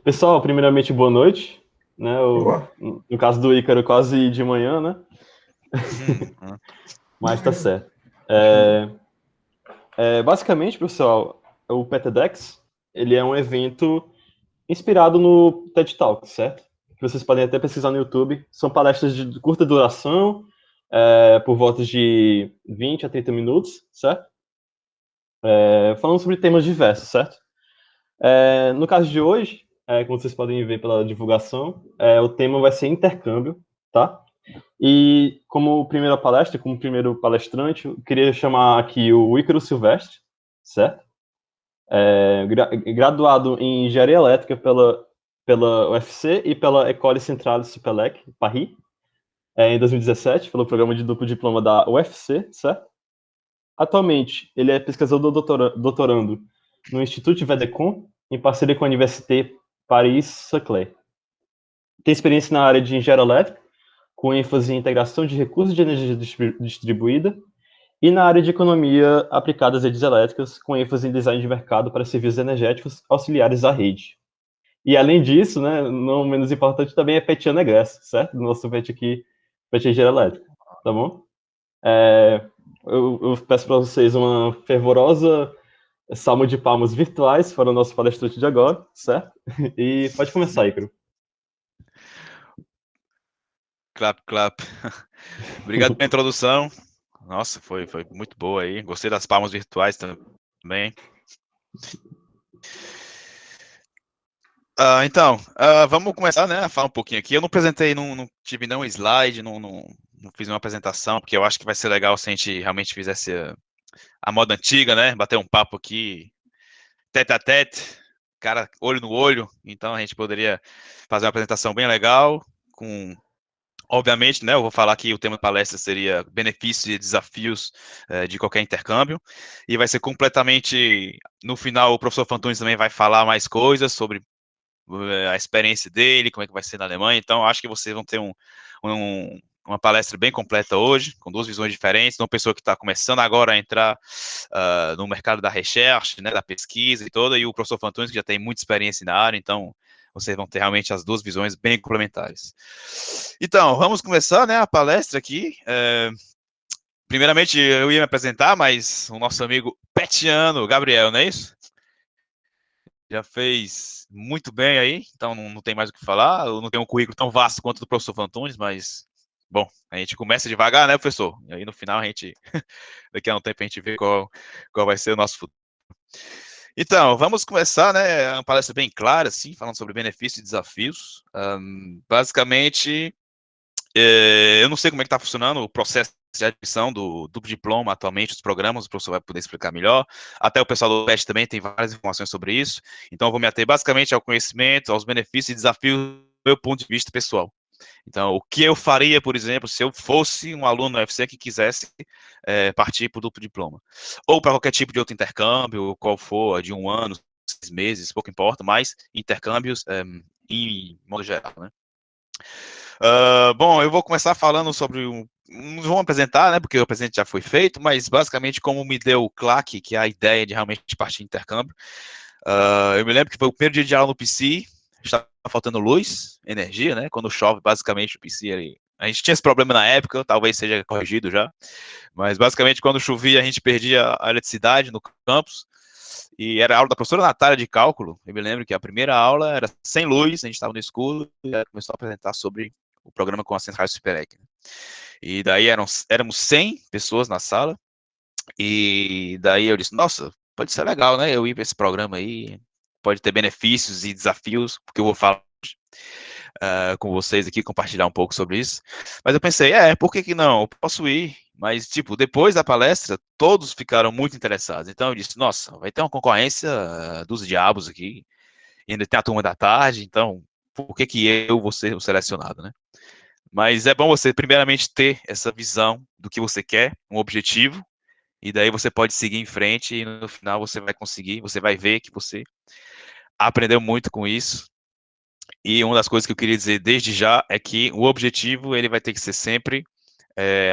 Pessoal, primeiramente, boa noite. Né? Boa. No caso do Ícaro, quase de manhã, né? Hum. Mas tá certo. Acho que é bom. Basicamente, pessoal, o PTDX, ele é um evento inspirado no TED Talk, certo? Que vocês podem até pesquisar no YouTube. São palestras de curta duração, por volta de 20 a 30 minutos, certo? Falando sobre temas diversos, certo? No caso de hoje, como vocês podem ver pela divulgação, o tema vai ser intercâmbio, tá? E como primeira palestra, como primeiro palestrante, eu queria chamar aqui o Ícaro Silvestre, certo? Graduado em Engenharia Elétrica pela UFC e pela École Centrale Supélec, Paris, em 2017, pelo programa de duplo diploma da UFC, certo? Atualmente, ele é pesquisador doutorando no Instituto Vedecon, em parceria com a Université Paris-Saclay. Tem experiência na área de engenharia elétrica, com ênfase em integração de recursos de energia distribuída, e na área de economia aplicada às redes elétricas, com ênfase em design de mercado para serviços energéticos auxiliares à rede. E além disso, né, não menos importante, também é petiano egresso, certo? Do nosso pet aqui, pet engenharia elétrica, tá bom? Eu peço para vocês uma fervorosa salva de palmas virtuais para o nosso palestrante de agora, certo? E pode começar, Ícaro. Clap, clap. Obrigado pela introdução. Nossa, foi muito boa aí. Gostei das palmas virtuais também. Então, vamos começar, né, a falar um pouquinho aqui. Eu não apresentei, não tive nenhum slide, não fiz uma apresentação, porque eu acho que vai ser legal se a gente realmente fizesse a moda antiga, né, bater um papo aqui, tete a tete, cara, olho no olho. Então a gente poderia fazer uma apresentação bem legal, obviamente, né, eu vou falar que o tema da palestra seria benefícios e desafios de qualquer intercâmbio, e vai ser completamente, no final, o professor Fantunes também vai falar mais coisas sobre a experiência dele, como é que vai ser na Alemanha. Então acho que vocês vão ter uma palestra bem completa hoje, com duas visões diferentes, uma pessoa que está começando agora a entrar no mercado da recherche, né, da pesquisa e toda, e o professor Fantunes, que já tem muita experiência na área. Então vocês vão ter realmente as duas visões bem complementares. Então, vamos começar, né, a palestra aqui. Primeiramente, eu ia me apresentar, mas o nosso amigo petiano, Gabriel, não é isso? Já fez muito bem aí, então não tem mais o que falar. Eu não tenho um currículo tão vasto quanto o do professor Fantunes, mas, bom, a gente começa devagar, né, professor? E aí, no final, daqui a um tempo, a gente vê qual vai ser o nosso futuro. Então, vamos começar, né, uma palestra bem clara, assim, falando sobre benefícios e desafios. Basicamente, eu não sei como é que está funcionando o processo de admissão do duplo diploma atualmente, os programas, o professor vai poder explicar melhor. Até o pessoal do PET também tem várias informações sobre isso. Então, eu vou me ater basicamente ao conhecimento, aos benefícios e desafios do meu ponto de vista pessoal. Então, o que eu faria, por exemplo, se eu fosse um aluno da UFC que quisesse partir para o duplo diploma? Ou para qualquer tipo de outro intercâmbio, qual for, de 1 ano, 6 meses, pouco importa, mas intercâmbios em modo geral, né? Bom, eu vou começar falando sobre não vou apresentar, né, porque o presente já foi feito, mas basicamente como me deu o claque, que é a ideia de realmente partir de intercâmbio. Eu me lembro que foi o primeiro dia de aula no PC, estava faltando luz, energia, né, quando chove, basicamente o PC, a gente tinha esse problema na época, talvez seja corrigido já, mas basicamente quando chovia a gente perdia a eletricidade no campus, e era a aula da professora Natália de cálculo. Eu me lembro que a primeira aula era sem luz, a gente estava no escuro, e ela começou a apresentar sobre o programa com a Central Superec. E daí éramos 100 pessoas na sala, e daí eu disse, nossa, pode ser legal, né, eu ir para esse programa aí, pode ter benefícios e desafios, porque eu vou falar com vocês aqui, compartilhar um pouco sobre isso. Mas eu pensei, por que não? Eu posso ir. Mas, tipo, depois da palestra, todos ficaram muito interessados. Então eu disse, nossa, vai ter uma concorrência dos diabos aqui. E ainda tem a turma da tarde, então por que eu vou ser o selecionado, né? Mas é bom você, primeiramente, ter essa visão do que você quer, um objetivo, e daí você pode seguir em frente e no final você vai conseguir, você vai ver que você aprendeu muito com isso. E uma das coisas que eu queria dizer desde já é que o objetivo ele vai ter que ser sempre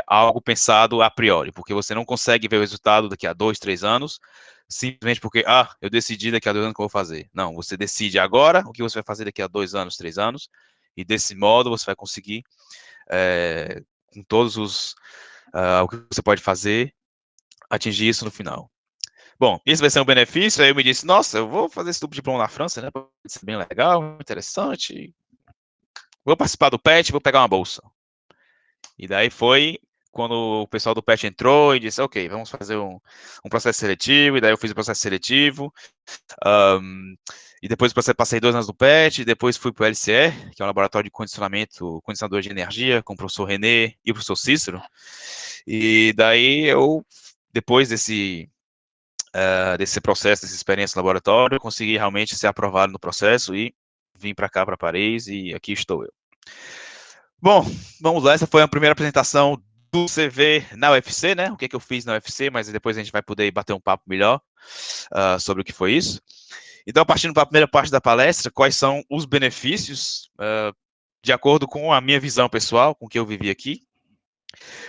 algo pensado a priori, porque você não consegue ver o resultado daqui a 2, 3 anos, simplesmente porque, eu decidi daqui a 2 anos o que eu vou fazer. Não, você decide agora o que você vai fazer daqui a 2 anos, 3 anos, e desse modo você vai conseguir, com todos o que você pode fazer, atingir isso no final. Bom, isso vai ser um benefício, aí eu me disse, nossa, eu vou fazer esse duplo diploma na França, né, pode ser bem legal, interessante, vou participar do PET, vou pegar uma bolsa. E daí foi quando o pessoal do PET entrou e disse, ok, vamos fazer um processo seletivo, e daí eu fiz o processo seletivo, e depois passei 2 anos no PET, depois fui para o LCE, que é um laboratório de condicionador de energia, com o professor René e o professor Cícero, e daí eu, depois desse processo, dessa experiência no laboratório, eu consegui realmente ser aprovado no processo e vim para cá, para Paris, e aqui estou eu. Bom, vamos lá, essa foi a primeira apresentação do CV na UFC, né? O que eu fiz na UFC, mas depois a gente vai poder bater um papo melhor sobre o que foi isso. Então, partindo para a primeira parte da palestra, quais são os benefícios, de acordo com a minha visão pessoal, com o que eu vivi aqui.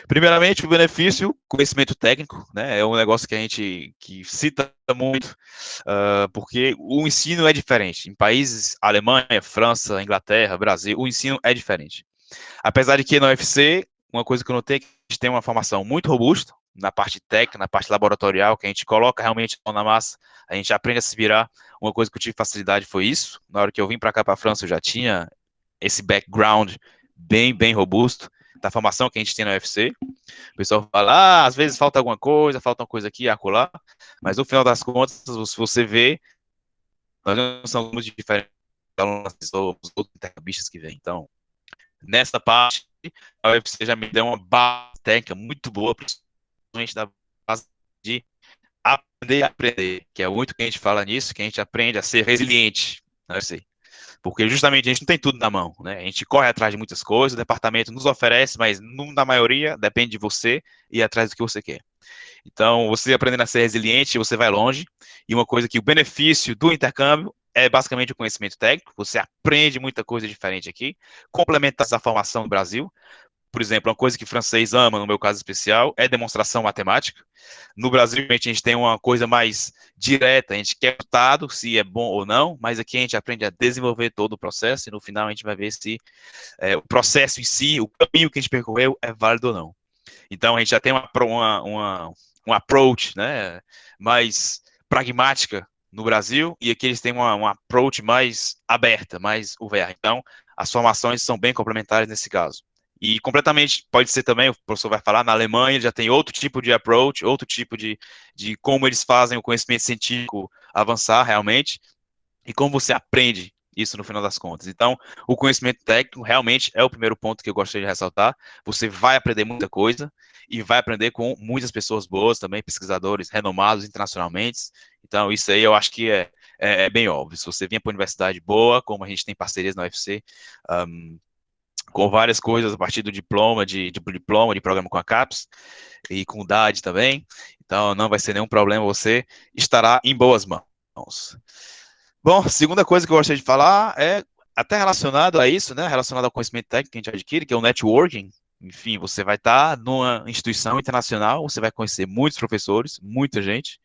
Primeiramente, o benefício, conhecimento técnico, né? É um negócio que a gente cita muito, porque o ensino é diferente. Em países, Alemanha, França, Inglaterra, Brasil, o ensino é diferente. Apesar de que na UFC, uma coisa que eu notei é que a gente tem uma formação muito robusta na parte técnica, na parte laboratorial, que a gente coloca realmente a mão na massa, a gente aprende a se virar. Uma coisa que eu tive facilidade foi isso. Na hora que eu vim para cá, para a França, eu já tinha esse background bem, bem robusto da formação que a gente tem na UFC. O pessoal fala, às vezes falta alguma coisa, falta uma coisa aqui, acolá, mas no final das contas, você vê, nós não somos diferentes dos outros intercambistas que vêm. Então, nessa parte, a UFC já me deu uma base técnica muito boa, principalmente da base de aprender, que é muito que a gente fala nisso, que a gente aprende a ser resiliente na UFC. Porque justamente a gente não tem tudo na mão, né? A gente corre atrás de muitas coisas, o departamento nos oferece, mas na maioria depende de você ir atrás do que você quer. Então, você aprendendo a ser resiliente, você vai longe. E uma coisa que o benefício do intercâmbio é basicamente o conhecimento técnico. Você aprende muita coisa diferente aqui, complementa essa formação no Brasil. Por exemplo, uma coisa que o francês ama, no meu caso especial, é demonstração matemática. No Brasil, a gente tem uma coisa mais direta, a gente quer o resultado, se é bom ou não, mas aqui a gente aprende a desenvolver todo o processo e no final a gente vai ver se o processo em si, o caminho que a gente percorreu é válido ou não. Então, a gente já tem um approach, né, mais pragmática no Brasil, e aqui eles têm uma approach mais aberta, mais ouverte. Então, as formações são bem complementares nesse caso. E completamente, pode ser também, o professor vai falar, na Alemanha já tem outro tipo de approach, outro tipo de como eles fazem o conhecimento científico avançar realmente, e como você aprende isso no final das contas. Então, o conhecimento técnico realmente é o primeiro ponto que eu gostaria de ressaltar. Você vai aprender muita coisa e vai aprender com muitas pessoas boas também, pesquisadores renomados internacionalmente. Então, isso aí eu acho que é bem óbvio. Se você vier para uma universidade boa, como a gente tem parcerias na UFC, com várias coisas a partir do diploma, de programa com a CAPES e com o DAD também. Então, não vai ser nenhum problema, você estará em boas mãos. Bom, segunda coisa que eu gostaria de falar é até relacionado a isso, né? Relacionado ao conhecimento técnico que a gente adquire, que é o networking. Enfim, você vai estar numa instituição internacional, você vai conhecer muitos professores, muita gente.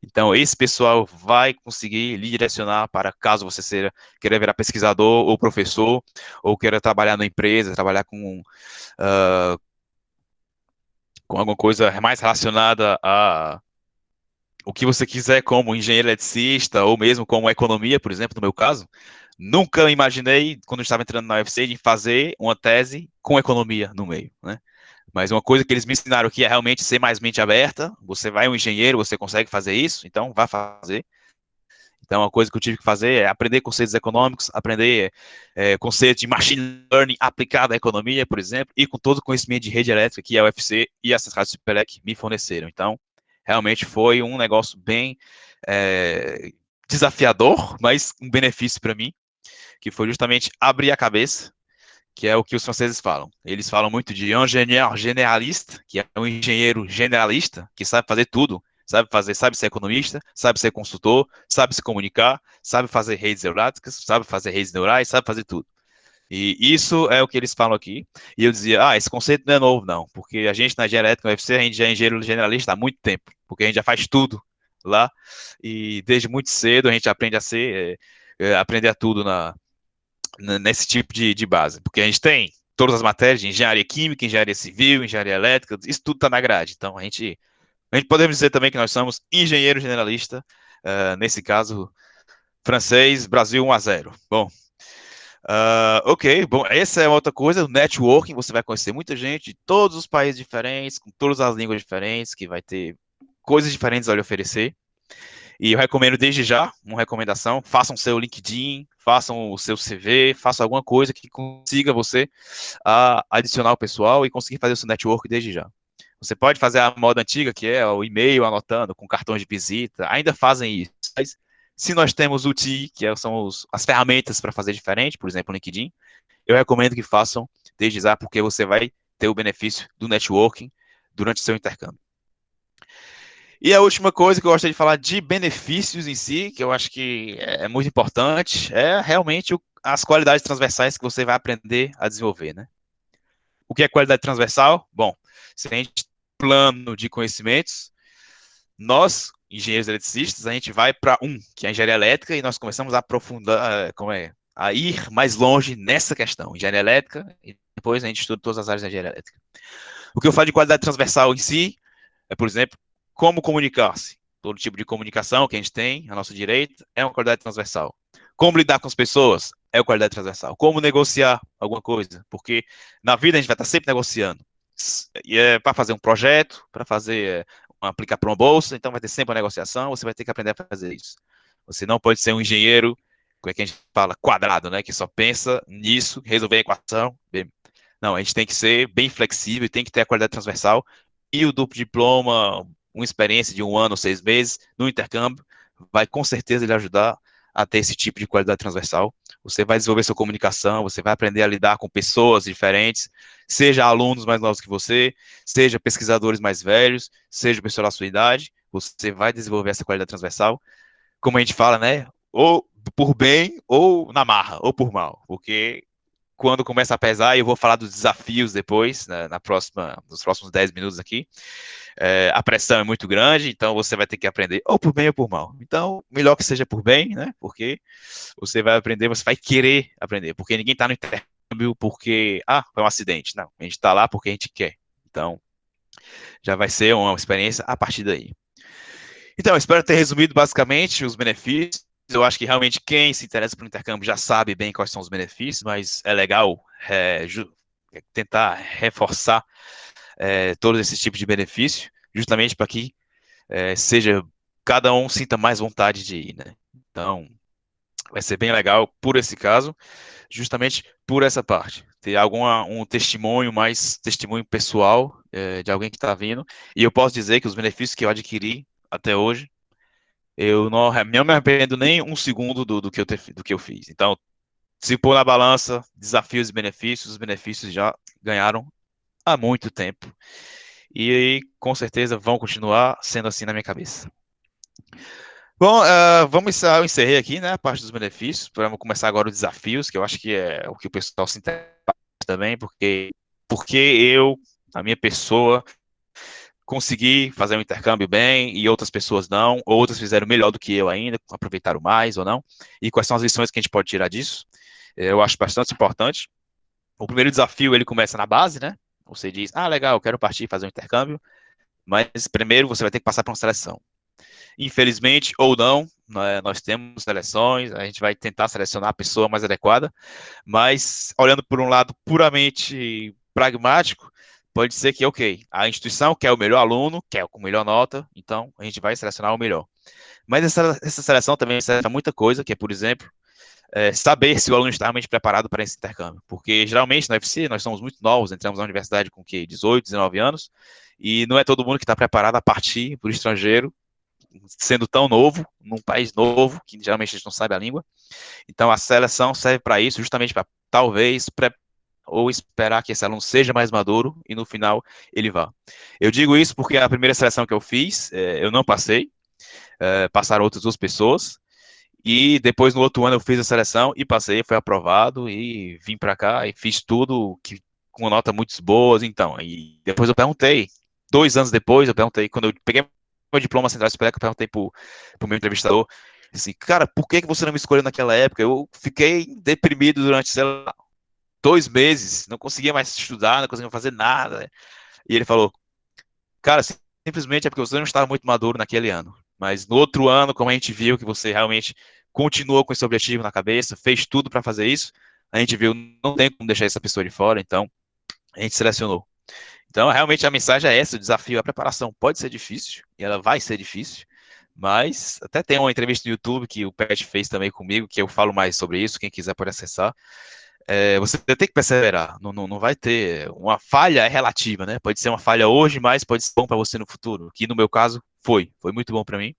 Então, esse pessoal vai conseguir lhe direcionar para caso você queira virar pesquisador ou professor, ou queira trabalhar na empresa, trabalhar com alguma coisa mais relacionada a o que você quiser, como engenheiro eletricista, ou mesmo como economia, por exemplo, no meu caso. Nunca imaginei, quando eu estava entrando na UFC, de fazer uma tese com economia no meio, né? Mas uma coisa que eles me ensinaram aqui é realmente ser mais mente aberta. Você vai um engenheiro, você consegue fazer isso, então vá fazer. Então, uma coisa que eu tive que fazer é aprender conceitos econômicos, aprender conceitos de machine learning aplicado à economia, por exemplo, e com todo o conhecimento de rede elétrica que a UFC e a Central Superlec me forneceram. Então, realmente foi um negócio bem desafiador, mas um benefício para mim, que foi justamente abrir a cabeça, que é o que os franceses falam. Eles falam muito de ingénieur generaliste, que é um engenheiro generalista, que sabe fazer tudo. Sabe ser economista, sabe ser consultor, sabe se comunicar, sabe fazer redes neuráticas, sabe fazer redes neurais, sabe fazer tudo. E isso é o que eles falam aqui. E eu dizia, esse conceito não é novo, não, porque a gente na engenharia elétrica, no UFC, a gente já é engenheiro generalista há muito tempo, porque a gente já faz tudo lá, e desde muito cedo a gente aprende a aprender a tudo nesse tipo de base, porque a gente tem todas as matérias de engenharia química, engenharia civil, engenharia elétrica, isso tudo está na grade, então a gente podemos dizer também que nós somos engenheiro generalista, nesse caso, francês, Brasil 1-0. Bom, ok, bom, essa é outra coisa, o networking, você vai conhecer muita gente de todos os países diferentes, com todas as línguas diferentes, que vai ter coisas diferentes a lhe oferecer. E eu recomendo desde já, uma recomendação, façam seu LinkedIn, façam o seu CV, façam alguma coisa que consiga você adicionar o pessoal e conseguir fazer o seu network desde já. Você pode fazer a moda antiga, que é o e-mail anotando com cartões de visita, ainda fazem isso. Mas se nós temos o TI, que são as ferramentas para fazer diferente, por exemplo, o LinkedIn, eu recomendo que façam desde já, porque você vai ter o benefício do networking durante o seu intercâmbio. E a última coisa que eu gostaria de falar de benefícios em si, que eu acho que é muito importante, é realmente as qualidades transversais que você vai aprender a desenvolver, né? O que é qualidade transversal? Bom, se a gente tem plano de conhecimentos, nós, engenheiros eletricistas, a gente vai para que é a engenharia elétrica, e nós começamos a aprofundar, a ir mais longe nessa questão, engenharia elétrica, e depois a gente estuda todas as áreas da engenharia elétrica. O que eu falo de qualidade transversal em si é, por exemplo, como comunicar-se. Todo tipo de comunicação que a gente tem a nosso direito é uma qualidade transversal. Como lidar com as pessoas é uma qualidade transversal. Como negociar alguma coisa, porque na vida a gente vai estar sempre negociando. E é para fazer um projeto, para fazer aplicar para uma bolsa, então vai ter sempre uma negociação, você vai ter que aprender a fazer isso. Você não pode ser um engenheiro, como é que a gente fala, quadrado, né, que só pensa nisso, resolver a equação. Não, a gente tem que ser bem flexível, tem que ter a qualidade transversal, e o duplo diploma, uma experiência de 1 ano, 6 meses, no intercâmbio, vai com certeza lhe ajudar a ter esse tipo de qualidade transversal. Você vai desenvolver sua comunicação, você vai aprender a lidar com pessoas diferentes, seja alunos mais novos que você, seja pesquisadores mais velhos, seja pessoa da sua idade, você vai desenvolver essa qualidade transversal, como a gente fala, né? Ou por bem, ou na marra, ou por mal, porque quando começa a pesar, e eu vou falar dos desafios depois, né, nos próximos 10 minutos aqui, a pressão é muito grande, então você vai ter que aprender ou por bem ou por mal. Então, melhor que seja por bem, né? Porque você vai aprender, você vai querer aprender, porque ninguém está no intercâmbio porque, foi um acidente. Não, a gente está lá porque a gente quer. Então, já vai ser uma experiência a partir daí. Então, espero ter resumido basicamente os benefícios. Eu acho que realmente quem se interessa pelo intercâmbio já sabe bem quais são os benefícios, mas é legal tentar reforçar todos esses tipos de benefício, justamente para que seja cada um sinta mais vontade de ir, né? Então, vai ser bem legal por esse caso, justamente por essa parte. Ter um testemunho, mais testemunho pessoal de alguém que está vindo. E eu posso dizer que os benefícios que eu adquiri até hoje, eu não me arrependo nem um segundo do que eu fiz. Então, se pôr na balança desafios e benefícios, os benefícios já ganharam há muito tempo. E aí, com certeza, vão continuar sendo assim na minha cabeça. Bom, eu encerrei aqui, né, a parte dos benefícios, vamos começar agora os desafios, que eu acho que é o que o pessoal se interessa também, porque eu, a minha pessoa, consegui fazer um intercâmbio bem e outras pessoas não, ou outras fizeram melhor do que eu ainda, aproveitaram mais ou não, e quais são as lições que a gente pode tirar disso. Eu acho bastante importante. O primeiro desafio, ele começa na base, né? Você diz, legal, eu quero partir fazer um intercâmbio, mas primeiro você vai ter que passar por uma seleção. Infelizmente ou não, né, nós temos seleções, a gente vai tentar selecionar a pessoa mais adequada, mas olhando por um lado puramente pragmático, pode ser que, ok, a instituição quer o melhor aluno, quer com melhor nota, então a gente vai selecionar o melhor. Mas essa seleção também serve para muita coisa, que é, por exemplo, saber se o aluno está realmente preparado para esse intercâmbio. Porque geralmente na UFC nós somos muito novos, entramos na universidade com 18, 19 anos, e não é todo mundo que está preparado a partir para o estrangeiro, sendo tão novo, num país novo, que geralmente a gente não sabe a língua. Então a seleção serve para isso, justamente para talvez ou esperar que esse aluno seja mais maduro e no final ele vá. Eu digo isso porque a primeira seleção que eu fiz, eu não passei, passaram outras 2 pessoas, e depois no outro ano eu fiz a seleção e passei, foi aprovado e vim para cá e fiz tudo com nota muito boas, então. E depois eu perguntei, 2 anos depois, eu perguntei, quando eu peguei meu diploma central superior, eu perguntei pro meu entrevistador, assim, cara, por que você não me escolheu naquela época? Eu fiquei deprimido durante, sei lá, 2 meses, não conseguia mais estudar, não conseguia fazer nada. E ele falou, cara, simplesmente é porque você não estava muito maduro naquele ano. Mas no outro ano, como a gente viu que você realmente continuou com esse objetivo na cabeça, fez tudo para fazer isso, a gente viu, não tem como deixar essa pessoa de fora, então a gente selecionou. Então, realmente a mensagem é essa, o desafio, a preparação pode ser difícil, e ela vai ser difícil, mas até tem uma entrevista no YouTube que o Pet fez também comigo, que eu falo mais sobre isso, quem quiser pode acessar. Você tem que perseverar, não vai ter, uma falha é relativa, né? Pode ser uma falha hoje, mas pode ser bom para você no futuro, que no meu caso foi muito bom para mim.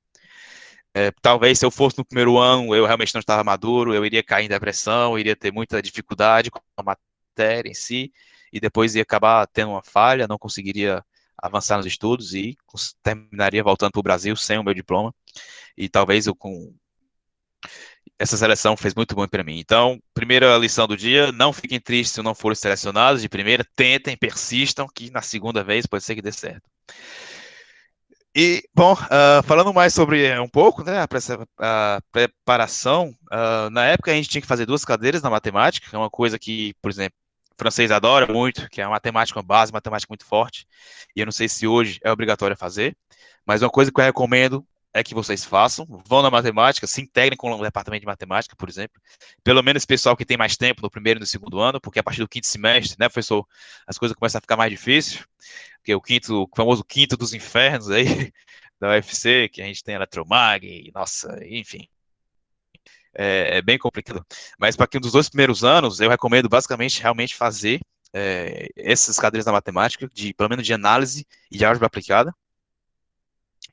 Talvez se eu fosse no primeiro ano, eu realmente não estava maduro, eu iria cair em depressão, iria ter muita dificuldade com a matéria em si, e depois ia acabar tendo uma falha, não conseguiria avançar nos estudos e terminaria voltando para o Brasil sem o meu diploma. E talvez eu com essa seleção fez muito bom para mim. Então, primeira lição do dia: não fiquem tristes se não forem selecionados de primeira, tentem, persistam, que na segunda vez pode ser que dê certo. E, bom, falando mais sobre um pouco, né, a preparação, na época a gente tinha que fazer 2 cadeiras na matemática, que é uma coisa que, por exemplo, o francês adora muito, que é a matemática uma base, matemática muito forte, e eu não sei se hoje é obrigatório fazer, mas uma coisa que eu recomendo é que vocês façam, vão na matemática, se integrem com o departamento de matemática, por exemplo, pelo menos o pessoal que tem mais tempo no primeiro e no segundo ano, porque a partir do quinto semestre, né, professor, as coisas começam a ficar mais difíceis, porque o famoso quinto dos infernos aí da UFC, que a gente tem Eletromag, nossa, enfim, é bem complicado. Mas para que um dos 2 primeiros anos, eu recomendo basicamente realmente fazer essas cadeiras da matemática, pelo menos de análise e de álgebra aplicada.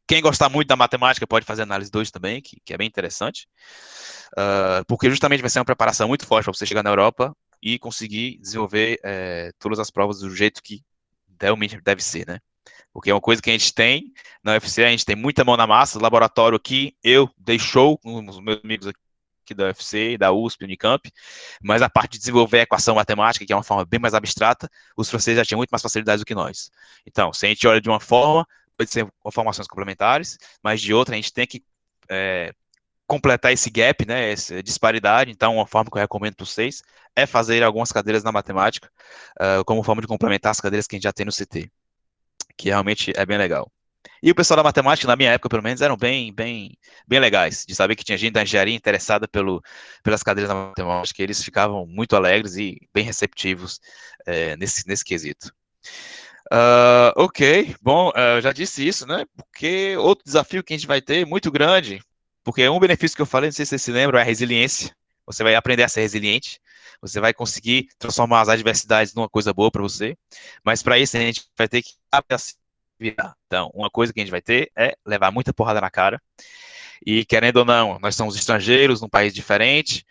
Quem gostar muito da matemática pode fazer análise 2 também, que é bem interessante, porque justamente vai ser uma preparação muito forte para você chegar na Europa e conseguir desenvolver todas as provas do jeito que realmente deve ser, né? Porque é uma coisa que a gente tem na UFC, a gente tem muita mão na massa, laboratório aqui, eu dei show com os meus amigos aqui da UFC, da USP, Unicamp, mas a parte de desenvolver a equação matemática, que é uma forma bem mais abstrata, os franceses já tinham muito mais facilidades do que nós. Então, se a gente olha de uma forma, pode ser com formações complementares, mas de outra a gente tem que completar esse gap, né, essa disparidade. Então, uma forma que eu recomendo para vocês é fazer algumas cadeiras na matemática, como forma de complementar as cadeiras que a gente já tem no CT, que realmente é bem legal. E o pessoal da matemática, na minha época, pelo menos, eram bem legais, de saber que tinha gente da engenharia interessada pelas cadeiras da matemática, eles ficavam muito alegres e bem receptivos nesse quesito. Ok, bom, eu já disse isso, né? Porque outro desafio que a gente vai ter muito grande, porque um benefício que eu falei, não sei se vocês se lembram, é a resiliência. Você vai aprender a ser resiliente, você vai conseguir transformar as adversidades numa coisa boa para você, mas para isso a gente vai ter que aprender a se virar. Então, uma coisa que a gente vai ter é levar muita porrada na cara, e querendo ou não, nós somos estrangeiros num país diferente,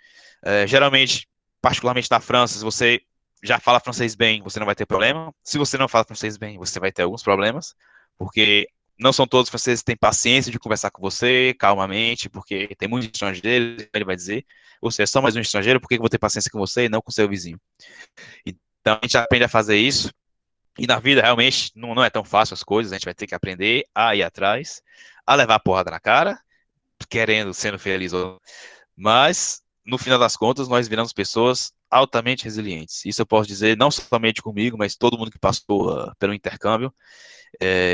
geralmente, particularmente na França, se você já fala francês bem, você não vai ter problema. Se você não fala francês bem, você vai ter alguns problemas, porque não são todos os franceses que têm paciência de conversar com você calmamente, porque tem muitos estrangeiros, ele vai dizer, você é só mais um estrangeiro, por que eu vou ter paciência com você e não com seu vizinho? Então a gente aprende a fazer isso, e na vida realmente não é tão fácil as coisas, a gente vai ter que aprender a ir atrás, a levar a porrada na cara, querendo, sendo feliz ou não. Mas, no final das contas, nós viramos pessoas altamente resilientes. Isso eu posso dizer não somente comigo, mas todo mundo que passou pelo intercâmbio,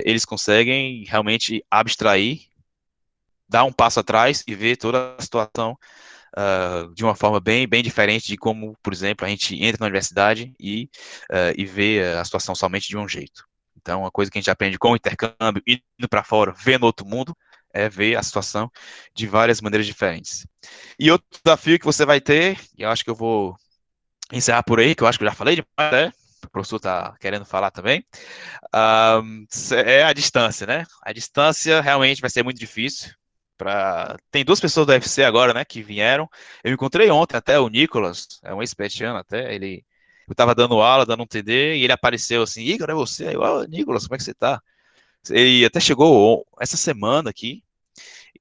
eles conseguem realmente abstrair, dar um passo atrás e ver toda a situação de uma forma bem diferente de como, por exemplo, a gente entra na universidade e vê a situação somente de um jeito. Então, uma coisa que a gente aprende com o intercâmbio, indo para fora, vendo outro mundo, é ver a situação de várias maneiras diferentes. E outro desafio que você vai ter, e eu acho que eu vou encerrar por aí, que eu acho que eu já falei demais, né? O professor está querendo falar também, é a distância, né? A distância realmente vai ser muito difícil. Tem 2 pessoas do UFC agora, né, que vieram. Eu encontrei ontem até o Nicolas, é um ex-petiano até, eu estava dando aula, dando um TD, e ele apareceu assim, Igor, é você? Aí eu, Nicolas, como é que você tá? Ele até chegou essa semana aqui,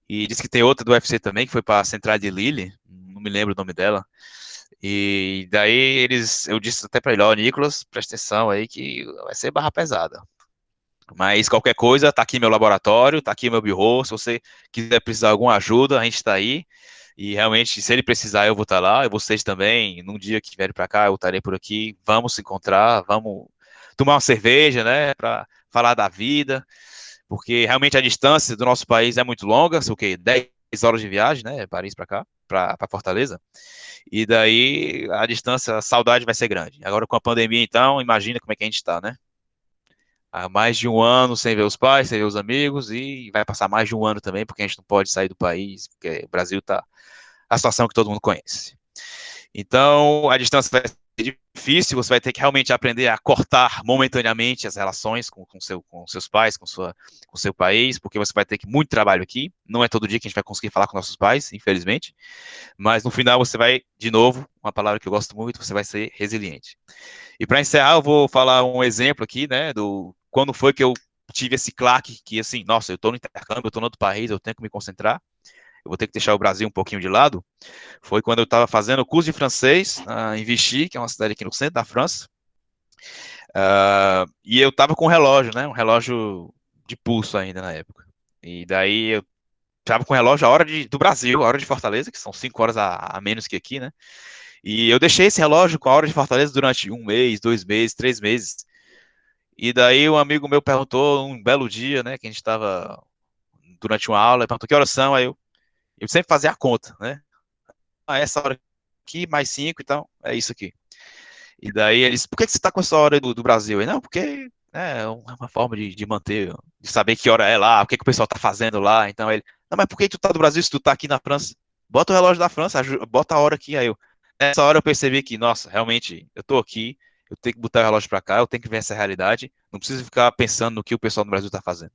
e disse que tem outra do UFC também, que foi para a Central de Lille, não me lembro o nome dela. E daí eu disse até para ele, ó, Nicolas, presta atenção aí que vai ser barra pesada. Mas qualquer coisa, tá aqui meu laboratório, tá aqui meu bureau. Se você quiser precisar de alguma ajuda, a gente está aí. E realmente, se ele precisar, eu vou estar lá. E vocês também, num dia que vierem para cá, eu estarei por aqui. Vamos se encontrar, vamos tomar uma cerveja, né, para falar da vida. Porque realmente a distância do nosso país é muito longa, sei o quê, 10 horas de viagem, né, Paris para cá, para Fortaleza. E daí a distância, a saudade vai ser grande. Agora com a pandemia, então, imagina como é que a gente está, né? Há mais de um ano sem ver os pais, sem ver os amigos, e vai passar mais de um ano também, porque a gente não pode sair do país, porque o Brasil está a situação que todo mundo conhece. Então, a distância vai ser difícil, você vai ter que realmente aprender a cortar momentaneamente as relações com seus pais, com seu país, porque você vai ter que muito trabalho aqui. Não é todo dia que a gente vai conseguir falar com nossos pais, infelizmente, mas no final você vai, de novo, uma palavra que eu gosto muito, você vai ser resiliente. E para encerrar, eu vou falar um exemplo aqui, né, do quando foi que eu tive esse claque que assim, nossa, eu estou no intercâmbio, eu estou no outro país, eu tenho que me concentrar, eu vou ter que deixar o Brasil um pouquinho de lado. Foi quando eu estava fazendo o curso de francês em Vichy, que é uma cidade aqui no centro da França, e eu estava com um relógio, né, um relógio de pulso ainda na época. E daí eu estava com o relógio a hora do Brasil, a hora de Fortaleza, que são 5 horas a menos que aqui, né? E eu deixei esse relógio com a hora de Fortaleza durante um mês, 2 meses, 3 meses. E daí um amigo meu perguntou um belo dia, né, que a gente estava durante uma aula, ele perguntou que horas são, aí eu sempre fazia a conta, né? Ah, essa hora aqui, mais 5 e tal, é isso aqui. E daí ele disse, por que você está com essa hora do Brasil? Não, porque é uma forma de manter, de saber que hora é lá, o que o pessoal está fazendo lá. Então ele, não, mas por que tu tá do Brasil se tu tá aqui na França? Bota o relógio da França, bota a hora aqui. Aí eu, nessa hora eu percebi que, nossa, realmente, eu tô aqui, eu tenho que botar o relógio para cá, eu tenho que ver essa realidade, não preciso ficar pensando no que o pessoal no Brasil está fazendo.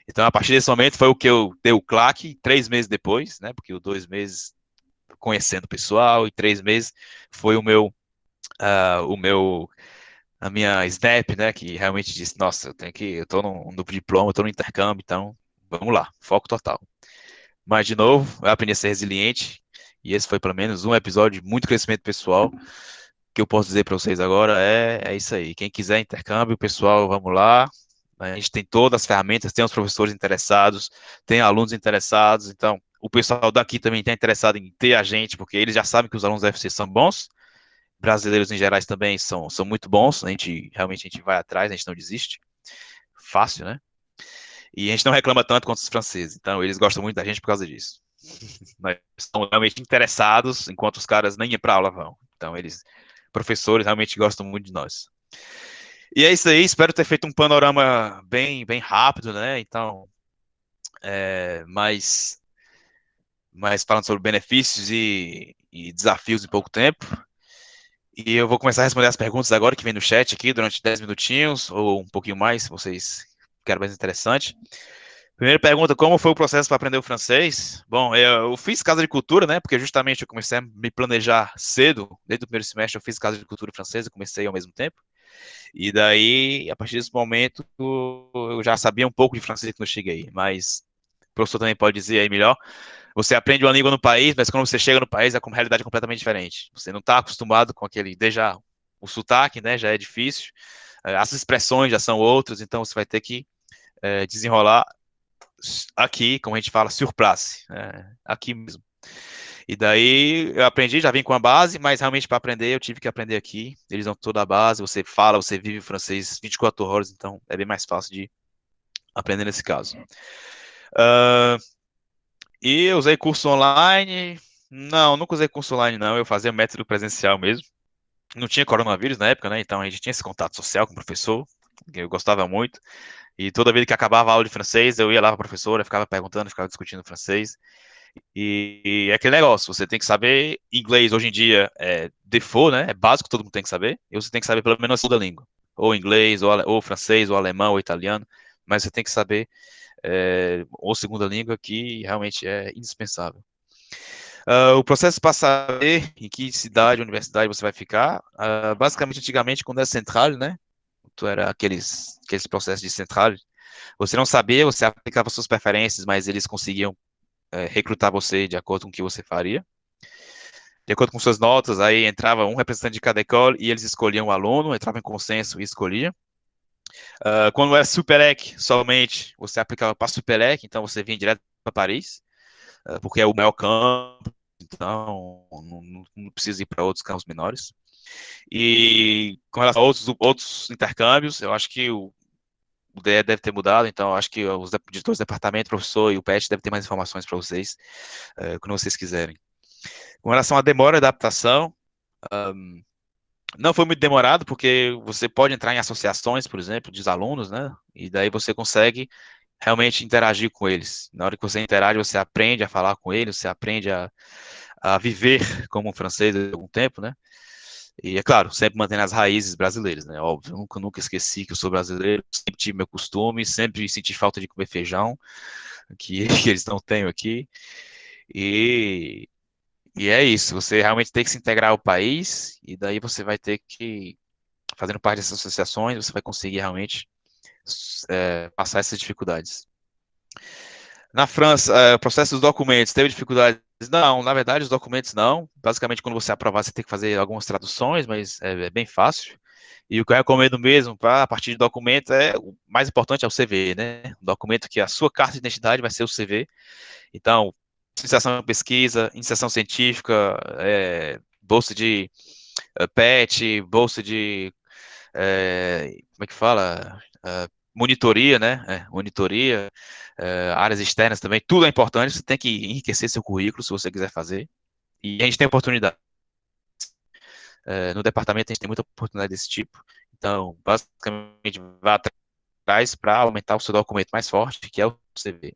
Então, a partir desse momento foi o que eu dei o claque, 3 meses depois, né? Porque os 2 meses conhecendo o pessoal e 3 meses foi o meu a minha Snap, né, que realmente disse, nossa, eu tô no diploma, eu tô no intercâmbio, então vamos lá, foco total. Mas, de novo, eu aprendi a ser resiliente, e esse foi pelo menos um episódio de muito crescimento pessoal, que eu posso dizer para vocês agora é isso aí. Quem quiser intercâmbio, pessoal, vamos lá. A gente tem todas as ferramentas, tem os professores interessados, tem alunos interessados, então o pessoal daqui também está interessado em ter a gente, porque eles já sabem que os alunos da UFC são bons, brasileiros em gerais também são muito bons, realmente a gente vai atrás, a gente não desiste, fácil, né? E a gente não reclama tanto quanto os franceses, então eles gostam muito da gente por causa disso. Nós estamos realmente interessados, enquanto os caras nem para aula vão. Então professores realmente gostam muito de nós. E é isso aí, espero ter feito um panorama bem, bem rápido, né? Então, mais falando sobre benefícios e desafios em pouco tempo. E eu vou começar a responder as perguntas agora que vem no chat aqui durante 10 minutinhos, ou um pouquinho mais, se vocês querem mais interessante. Primeira pergunta, como foi o processo para aprender o francês? Bom, eu fiz casa de cultura, né? Porque justamente eu comecei a me planejar cedo, desde o primeiro semestre eu fiz casa de cultura francesa, comecei ao mesmo tempo. E daí, a partir desse momento, eu já sabia um pouco de francês quando eu cheguei, mas o professor também pode dizer aí melhor. Você aprende uma língua no país, mas quando você chega no país, a realidade é completamente diferente. Você não está acostumado com aquele, déjà, o sotaque, né, já é difícil, as expressões já são outras, então você vai ter que desenrolar aqui, como a gente fala, sur place, aqui mesmo. E daí eu aprendi, já vim com a base, mas realmente para aprender eu tive que aprender aqui. Eles dão toda a base, você fala, você vive o francês 24 horas, então é bem mais fácil de aprender nesse caso. Uh, e eu usei curso online. Não, nunca usei curso online, não. Eu fazia método presencial mesmo. Não tinha coronavírus na época, né? Então a gente tinha esse contato social com o professor, que eu gostava muito. E toda vez que acabava a aula de francês, eu ia lá para a professora, ficava perguntando, ficava discutindo francês. E é aquele negócio, você tem que saber inglês hoje em dia é default, né? É básico, todo mundo tem que saber. E você tem que saber pelo menos a segunda língua. Ou inglês, ou francês, ou alemão, ou italiano. Mas você tem que saber ou segunda língua, que realmente é indispensável. O processo para saber em que cidade, universidade você vai ficar, basicamente, antigamente, quando era central, né? Tu era aqueles processos de central, você não sabia, você aplicava suas preferências, mas eles conseguiam recrutar você de acordo com o que você faria. De acordo com suas notas, aí entrava um representante de cada escola e eles escolhiam o aluno, entrava em consenso e escolhia. Quando era Supelec somente, você aplicava para Supelec, então você vinha direto para Paris, porque é o maior campo, então não precisa ir para outros campos menores. E com relação a outros intercâmbios, eu acho que o DE deve ter mudado, então eu acho que os editores do departamento, o professor e o PET devem ter mais informações para vocês, quando vocês quiserem. Com relação à demora de adaptação, não foi muito demorado, porque você pode entrar em associações, por exemplo, dos alunos, né? E daí você consegue realmente interagir com eles. Na hora que você interage, você aprende a falar com eles, você aprende a viver como um francês há algum tempo, né? E é claro, sempre mantendo as raízes brasileiras, né? Óbvio, nunca esqueci que eu sou brasileiro, sempre tive meu costume, sempre senti falta de comer feijão, que eles não têm aqui. E, e é isso, você realmente tem que se integrar ao país, e daí você vai ter que, fazendo parte dessas associações, você vai conseguir realmente passar essas dificuldades. Na França, o processo dos documentos, teve dificuldades? Não, na verdade, os documentos não. Basicamente, quando você aprovar, você tem que fazer algumas traduções, mas é bem fácil. E o que eu recomendo mesmo, para a partir de documento, o mais importante é o CV, né? O documento que a sua carta de identidade vai ser o CV. Então, iniciação de pesquisa, iniciação científica, bolsa de PET, bolsa de como é que fala? Monitoria, né? Monitoria, áreas externas também, tudo é importante, você tem que enriquecer seu currículo se você quiser fazer. E a gente tem oportunidade. No departamento a gente tem muita oportunidade desse tipo. Então, basicamente, vá atrás para aumentar o seu documento mais forte, que é o CV.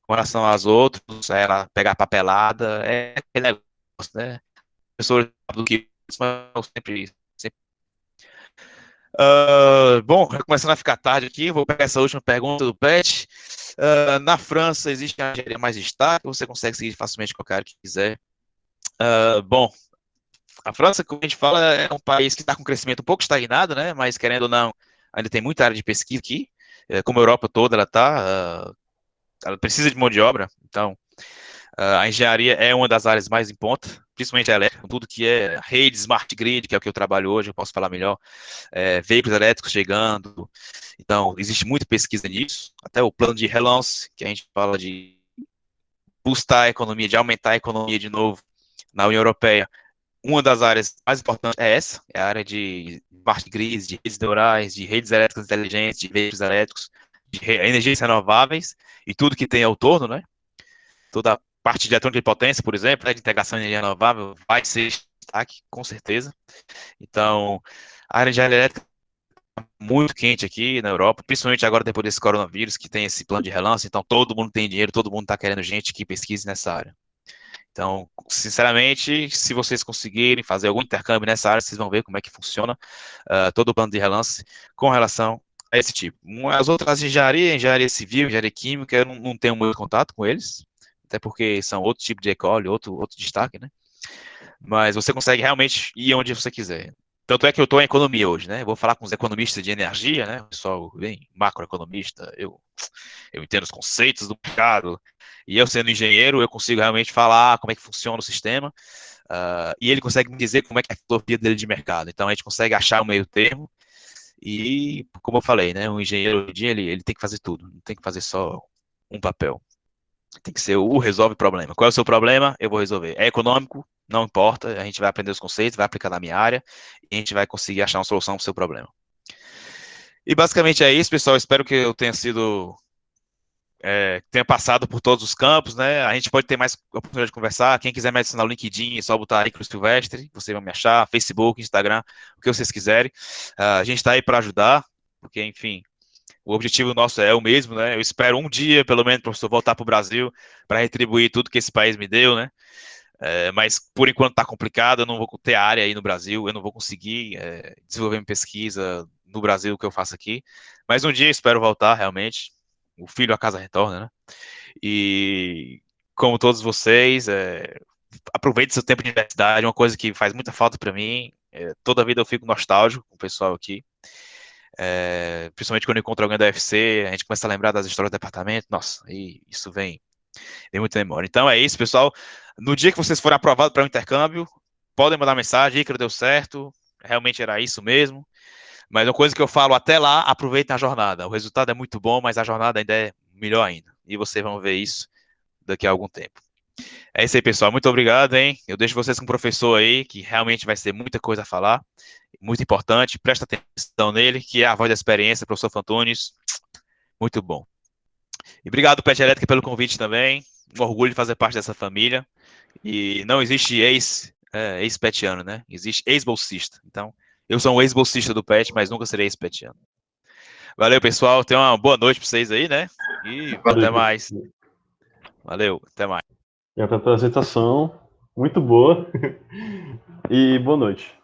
Com relação aos outros, ela pegar papelada, é aquele negócio, né? Professor do que mas eu sempre. Bom, começando a ficar tarde aqui, vou pegar essa última pergunta do Pet. Na França existe a engenharia mais estável, você consegue seguir facilmente qualquer área que quiser. Bom, a França, como a gente fala, é um país que está com crescimento um pouco estagnado, né? Mas querendo ou não, ainda tem muita área de pesquisa aqui. Como a Europa toda, ela precisa de mão de obra. Então, a engenharia é uma das áreas mais em ponta, principalmente a elétrica, tudo que é rede, smart grid, que é o que eu trabalho hoje, eu posso falar melhor, veículos elétricos chegando. Então, existe muita pesquisa nisso, até o plano de relance, que a gente fala de boostar a economia, de aumentar a economia de novo na União Europeia. Uma das áreas mais importantes é essa, é a área de smart grids, de redes neurais, de redes elétricas inteligentes, de veículos elétricos, de energias renováveis e tudo que tem ao torno, né? Toda a parte de eletrônica de potência, por exemplo, né, de integração de energia renovável, vai ser destaque, com certeza. Então, a área de energia elétrica está muito quente aqui na Europa, principalmente agora depois desse coronavírus, que tem esse plano de relance, então todo mundo tem dinheiro, todo mundo está querendo gente que pesquise nessa área. Então, sinceramente, se vocês conseguirem fazer algum intercâmbio nessa área, vocês vão ver como é que funciona todo o plano de relance com relação a esse tipo. As outras engenharia civil, engenharia química, eu não tenho muito contato com eles, até porque são outro tipo de école, outro destaque, né? Mas você consegue realmente ir onde você quiser. Tanto é que eu estou em economia hoje, né? Eu vou falar com os economistas de energia, né? O pessoal bem macroeconomista, eu entendo os conceitos do mercado, e eu sendo engenheiro, eu consigo realmente falar como é que funciona o sistema, e ele consegue me dizer como é que é a filosofia dele de mercado. Então a gente consegue achar o meio termo, e como eu falei, né? O engenheiro hoje em dia, ele tem que fazer tudo, não tem que fazer só um papel. Tem que ser o resolve problema. Qual é o seu problema? Eu vou resolver. É econômico? Não importa. A gente vai aprender os conceitos, vai aplicar na minha área e a gente vai conseguir achar uma solução para o seu problema. E basicamente é isso, pessoal. Espero que eu tenha passado por todos os campos, né? A gente pode ter mais oportunidade de conversar. Quem quiser me adicionar o LinkedIn, é só botar aí Cruz Silvestre, vocês vão me achar, Facebook, Instagram, o que vocês quiserem. A gente está aí para ajudar, porque, enfim, o objetivo nosso é o mesmo, né? Eu espero um dia, pelo menos, professor, voltar para o Brasil para retribuir tudo que esse país me deu, né? Mas por enquanto está complicado, eu não vou ter área aí no Brasil, eu não vou conseguir desenvolver minha pesquisa no Brasil que eu faço aqui. Mas um dia eu espero voltar, realmente. O filho a casa retorna, né? E como todos vocês, aproveite seu tempo de universidade, uma coisa que faz muita falta para mim. Toda vida eu fico nostálgico com o pessoal aqui. Principalmente quando eu encontro alguém da UFC, a gente começa a lembrar das histórias do departamento, nossa, e isso vem muita memória. Então é isso, pessoal. No dia que vocês forem aprovados para o intercâmbio, podem mandar mensagem, Icaro deu certo, realmente era isso mesmo. Mas uma coisa que eu falo até lá, aproveitem a jornada. O resultado é muito bom, mas a jornada ainda é melhor ainda. E vocês vão ver isso daqui a algum tempo. É isso aí, pessoal. Muito obrigado, hein? Eu deixo vocês com o professor aí, que realmente vai ter muita coisa a falar, muito importante. Presta atenção nele, que é a voz da experiência, professor Fantunes. Muito bom. E obrigado, Pet Elétrica, pelo convite também. Um orgulho de fazer parte dessa família. E não existe ex-petiano, né? Existe ex-bolsista. Então, eu sou um ex-bolsista do Pet, mas nunca serei ex-petiano. Valeu, pessoal. Tenha uma boa noite para vocês aí, né? E até mais. Valeu, até mais. E a apresentação, muito boa. E boa noite.